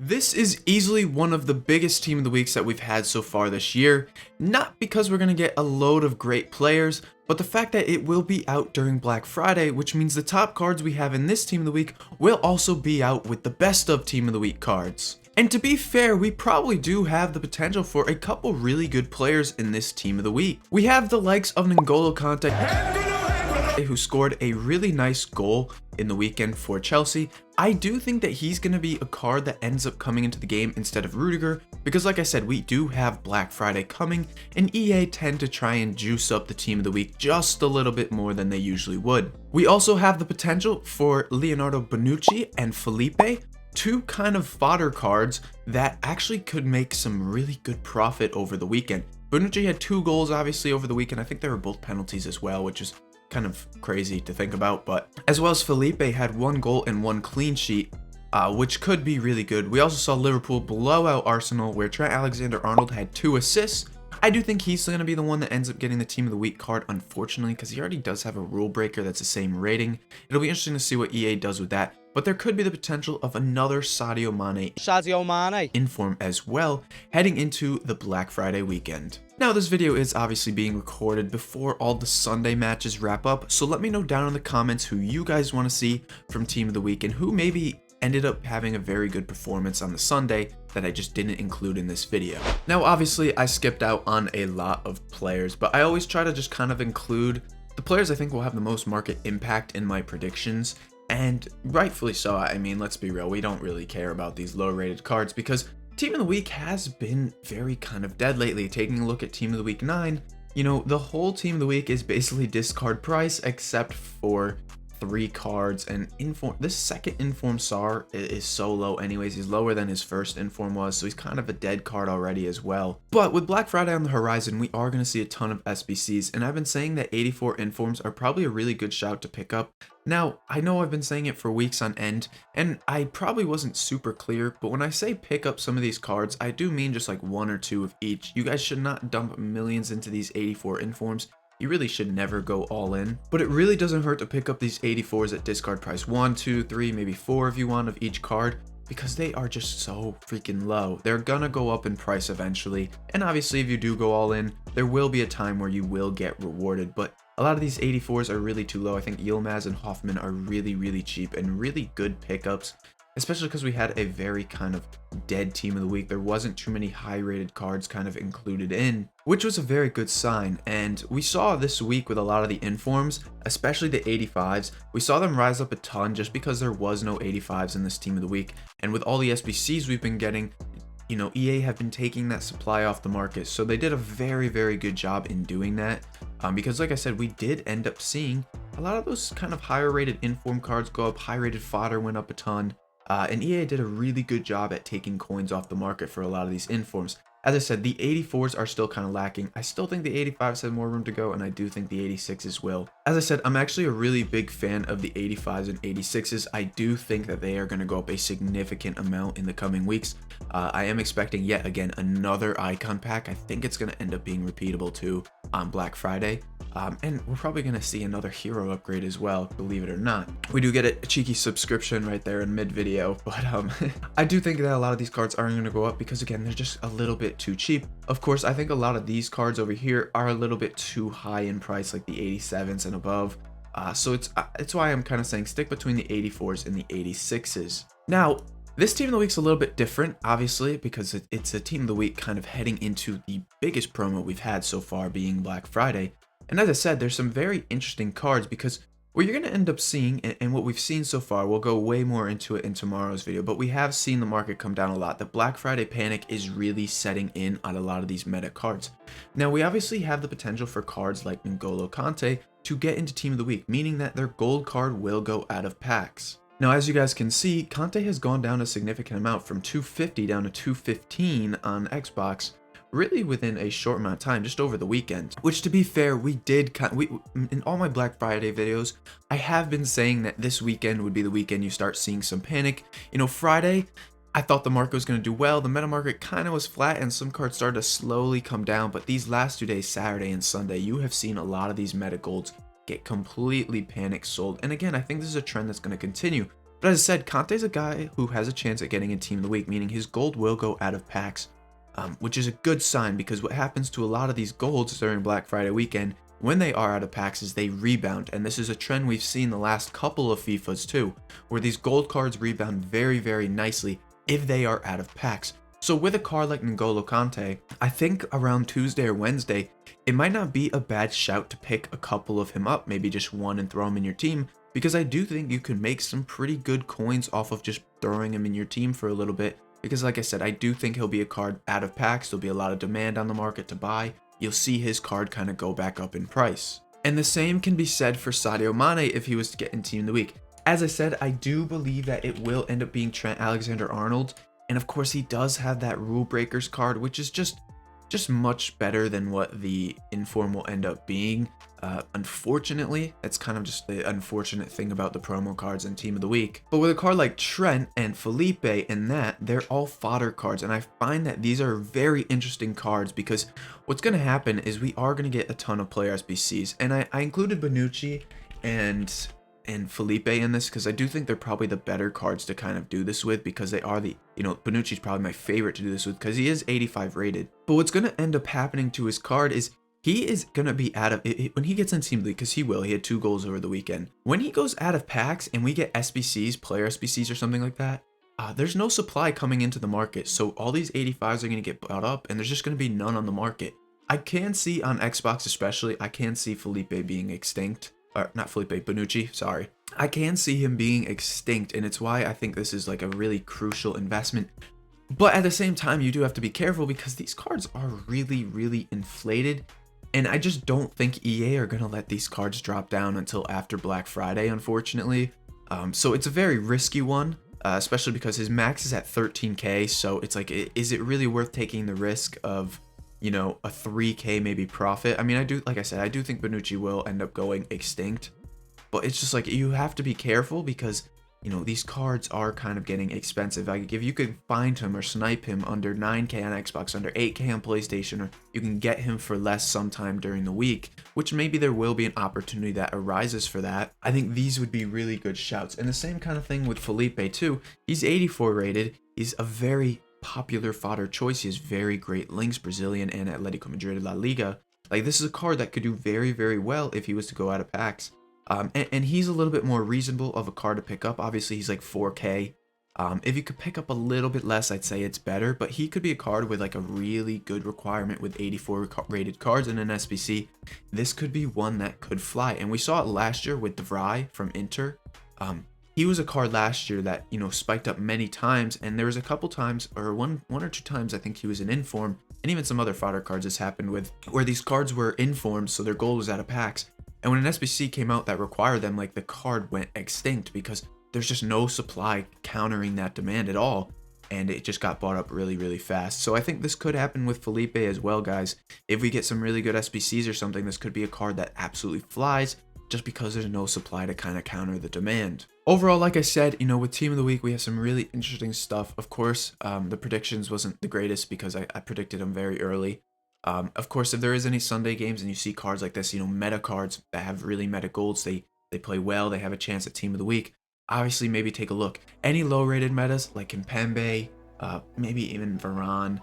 This is easily one of the biggest team of the weeks that we've had so far this year, not because we're going to get a load of great players, but the fact that it will be out during Black Friday, which means the top cards we have in this team of the week will also be out with the best of team of the week cards. And to be fair, we probably do have the potential for a couple really good players in this team of the week. We have the likes of N'Golo Kante, who scored a really nice goal in the weekend for Chelsea. I do think that he's going to be a card that ends up coming into the game instead of Rudiger, because like I said, we do have Black Friday coming, and EA tend to try and juice up the team of the week just a little bit more than they usually would. We also have the potential for Leonardo Bonucci and Felipe, two kind of fodder cards that actually could make some really good profit over the weekend. Bonucci had 2 goals obviously over the weekend. I think they were both penalties as well, which is kind of crazy to think about, but as well as Felipe had 1 goal and 1 clean sheet, which could be really good. We also saw Liverpool blow out Arsenal, where Trent Alexander-Arnold had 2 assists. I do think he's going to be the one that ends up getting the team of the week card, unfortunately, because he already does have a rule breaker that's the same rating. It'll be interesting to see what EA does with that, but there could be the potential of another Sadio Mane inform as well, heading into the Black Friday weekend. Now, this video is obviously being recorded before all the Sunday matches wrap up, so let me know down in the comments who you guys want to see from team of the week and who maybe ended up having a very good performance on the Sunday that I just didn't include in this video. Now, obviously, I skipped out on a lot of players, but I always try to just kind of include the players I think will have the most market impact in my predictions, and rightfully so. I mean, let's be real, we don't really care about these low-rated cards because Team of the Week has been very kind of dead lately. Taking a look at Team of the Week 9, you know, the whole Team of the Week is basically discard price except for 3 cards, and this second inform Sar is so low anyways. He's lower than his first inform was, so he's kind of a dead card already as well. But with Black Friday on the horizon, we are going to see a ton of SBCs, and I've been saying that 84 informs are probably a really good shout to pick up. Now, I know I've been saying it for weeks on end, and I probably wasn't super clear, but when I say pick up some of these cards, I do mean just like 1 or 2 of each. You guys should not dump millions into these 84 informs. You really should never go all in, but it really doesn't hurt to pick up these 84s at discard price 1, 2, 3, maybe 4 if you want of each card, because they are just so freaking low. They're gonna go up in price eventually, and obviously if you do go all in, there will be a time where you will get rewarded, but a lot of these 84s are really too low. I think Yilmaz and Hoffman are really cheap and really good pickups, especially because we had a very kind of dead team of the week. There wasn't too many high rated cards kind of included in, which was a very good sign. And we saw this week with a lot of the informs, especially the 85s, we saw them rise up a ton just because there was no 85s in this team of the week. And with all the SBCs we've been getting, you know, EA have been taking that supply off the market, so they did a very good job in doing that, because like I said, we did end up seeing a lot of those kind of higher rated inform cards go up. High rated fodder went up a ton. And EA did a really good job at taking coins off the market for a lot of these informs. As I said, the 84s are still kind of lacking. I still think the 85s have more room to go, and I do think the 86s will. As I said, I'm actually a really big fan of the 85s and 86s. I do think that they are going to go up a significant amount in the coming weeks. I am expecting yet again another icon pack. I think it's going to end up being repeatable too on Black Friday. And we're probably going to see another hero upgrade as well, believe it or not. We do get a cheeky subscription right there in mid-video, but I do think that a lot of these cards aren't going to go up because, again, they're just a little bit too cheap. Of course, I think a lot of these cards over here are a little bit too high in price, like the 87s and above. So it's why I'm kind of saying stick between the 84s and the 86s. Now, this team of the week's a little bit different, obviously, because it's a team of the week kind of heading into the biggest promo we've had so far, being Black Friday. And as I said, there's some very interesting cards, because what you're going to end up seeing, and what we've seen so far, we'll go way more into it in tomorrow's video, but we have seen the market come down a lot. The Black Friday panic is really setting in on a lot of these meta cards. Now, we obviously have the potential for cards like N'Golo Kante to get into Team of the Week, meaning that their gold card will go out of packs. Now, as you guys can see, Kante has gone down a significant amount, from 250 down to 215 on Xbox, really within a short amount of time, just over the weekend. Which, to be fair, we did in all my Black Friday videos, I have been saying that this weekend would be the weekend you start seeing some panic. You know, Friday, I thought the market was going to do well. The meta market kind of was flat, and some cards started to slowly come down. But these last 2 days, Saturday and Sunday, you have seen a lot of these meta golds get completely panic sold. And again, I think this is a trend that's going to continue, But as I said, Conte's a guy who has a chance at getting a Team of the Week, meaning his gold will go out of packs, which is a good sign because what happens to a lot of these golds during Black Friday weekend when they are out of packs is they rebound, and this is a trend we've seen the last couple of FIFAs too, where these gold cards rebound very, very nicely if they are out of packs. So with a card like N'Golo Kante, I think around Tuesday or Wednesday, it might not be a bad shout to pick a couple of him up, maybe just one and throw him in your team, because I do think you can make some pretty good coins off of just throwing him in your team for a little bit, because like I said, I do think he'll be a card out of packs. There'll be a lot of demand on the market to buy. You'll see his card kind of go back up in price. And the same can be said for Sadio Mane if he was to get in Team of the Week. As I said, I do believe that it will end up being Trent Alexander-Arnold, and of course he does have that Rule Breakers card, which is just much better than what the inform will end up being. Unfortunately, that's kind of just the unfortunate thing about the promo cards and Team of the Week. But with a card like Trent and Felipe and that, they're all fodder cards, and I find that these are very interesting cards because what's going to happen is we are going to get a ton of player SBCs, and I included Bonucci and Felipe in this because I do think they're probably the better cards to kind of do this with, because they are the, Bonucci's probably my favorite to do this with because he is 85 rated. But what's going to end up happening to his card is he is going to be out of it when he gets in Team of the League, because he will. He had 2 goals over the weekend. When he goes out of packs and we get SBCs, player SBCs or something like that, there's no supply coming into the market. So all these 85s are going to get bought up and there's just going to be none on the market. I can see on Xbox especially, I can see Felipe being extinct. Or not Felipe, Bonucci, sorry. I can see him being extinct, and it's why I think this is like a really crucial investment. But at the same time, you do have to be careful because these cards are really, really inflated. And I just don't think EA are going to let these cards drop down until after Black Friday, unfortunately. So it's a very risky one, especially because his max is at 13K. So it's like, is it really worth taking the risk of, a 3K maybe profit? I mean, like I said, I do think Bonucci will end up going extinct. But it's just like, you have to be careful because, these cards are kind of getting expensive. Like if you could find him or snipe him under 9K on Xbox, under 8K on PlayStation, or you can get him for less sometime during the week, which maybe there will be an opportunity that arises for that. I think these would be really good shouts. And the same kind of thing with Felipe too. He's 84 rated. He's a very popular fodder choice. He has very great links, Brazilian and Atletico Madrid La Liga. Like this is a card that could do very, very well if he was to go out of packs. And he's a little bit more reasonable of a card to pick up. Obviously, he's like 4K. If you could pick up a little bit less, I'd say it's better. But he could be a card with like a really good requirement with 84 rated cards in an SBC. This could be one that could fly. And we saw it last year with De Vrij from Inter. He was a card last year that, spiked up many times. And there was a couple times, or one or two times, I think he was in inform. And even some other fodder cards this happened with, where these cards were informed, so their gold was out of packs. And when an SBC came out that required them, like the card went extinct because there's just no supply countering that demand at all. And it just got bought up really, really fast. So I think this could happen with Felipe as well, guys. If we get some really good SBCs or something, this could be a card that absolutely flies just because there's no supply to kind of counter the demand. Overall, like I said, with Team of the Week, we have some really interesting stuff. Of course, the predictions wasn't the greatest because I predicted them very early. Of course, if there is any Sunday games and you see cards like this, meta cards that have really meta golds, they play well, they have a chance at Team of the Week. Obviously, maybe take a look. Any low-rated metas like Kimpembe, maybe even Varane,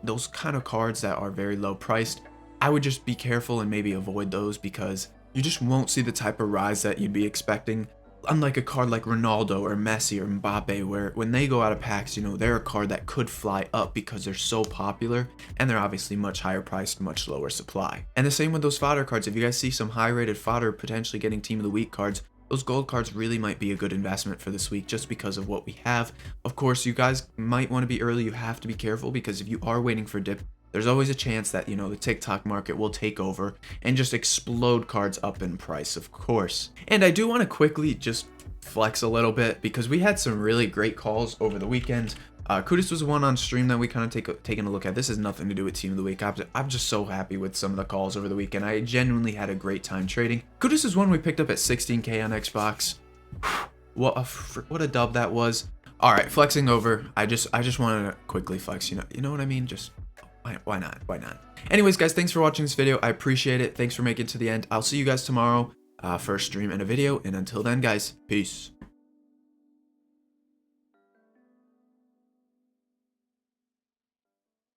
those kind of cards that are very low priced, I would just be careful and maybe avoid those because you just won't see the type of rise that you'd be expecting. Unlike a card like Ronaldo or Messi or Mbappe, where when they go out of packs, they're a card that could fly up because they're so popular and they're obviously much higher priced, much lower supply. And the same with those fodder cards. If you guys see some high rated fodder potentially getting Team of the Week cards, those gold cards really might be a good investment for this week just because of what we have. Of course, you guys might want to be early. You have to be careful because if you are waiting for dip, there's always a chance that, the TikTok market will take over and just explode cards up in price, of course. And I do want to quickly just flex a little bit because we had some really great calls over the weekend. Kudus was one on stream that we kind of taken a look at. This has nothing to do with Team of the Week. I'm just so happy with some of the calls over the weekend. I genuinely had a great time trading. Kudus is one we picked up at 16K on Xbox. What a dub that was. All right, flexing over. I just wanted to quickly flex. You know what I mean? Just why not? Anyways, guys, thanks for watching this video. I appreciate it. Thanks for making it to the end. I'll see you guys tomorrow for a stream and a video. And until then, guys, peace.